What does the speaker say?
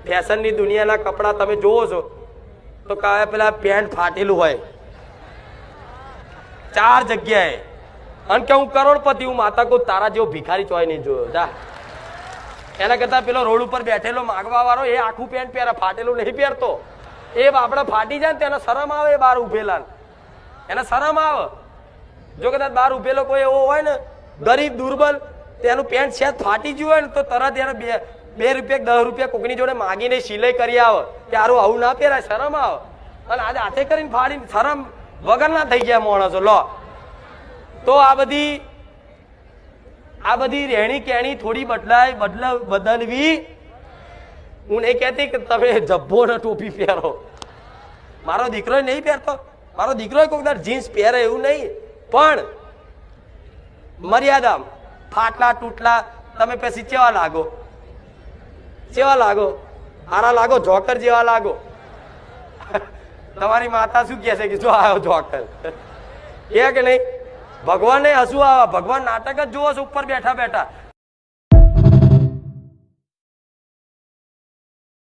ફેશનની દુનિયાના કપડા તમે જોવો છો તો કાવે પેલા પેન્ટ ફાટેલું હોય 4 જગ્યાએ, અને કે હું કરોડપતિ, હું માતા કો તારા જેવો ભિખારી ચોય નહીં જોયો જા. એના કરતા પેલો રોડ ઉપર બેઠેલો માગવા વાળો એ આખું પેન્ટ પહેરે, ફાટેલું નહીં પહેરતો. એ બાપડા ફાટી જાય ને તેને શરમ આવે, બહાર ઉભેલા એને શરમ આવે. જો કદાચ બહાર ઉભેલો કોઈ એવો હોય ને ગરીબ દુર્બલ, તેનું પેન્ટ છે ફાટી ગયું હોય ને તો તરત એને 2 રૂપિયા 10 રૂપિયા કોકની જોડે માગીને સિલાઈ કરી આવે કે આરું આવું ના પહેરાય, શરમ આવે. અને આજે હાથે કરીને ફાડીને શરમ વગર ના થઈ ગયા માણસો. લો તો આ બધી રહેણી કેણી થોડી બદલવી. હું નહીં કહેતી કે તમે જબ્બો ને ટોપી પહેરો, મારો દીકરો નહીં પહેરતો, મારો દીકરો કોઈક દર જીન્સ પહેરે એવું નહીં, પણ મર્યાદા. ફાટલા તૂટલા તમે પછી કેવા લાગો, હારા લાગો, જોકર જેવા લાગો. તમારી માતા શું કહે છે કે જો આવ્યો જોકર, કે નહીં? ભગવાનને હસવું આવે, ભગવાન નાટક જ જુઓ છો ઉપર બેઠા બેઠા.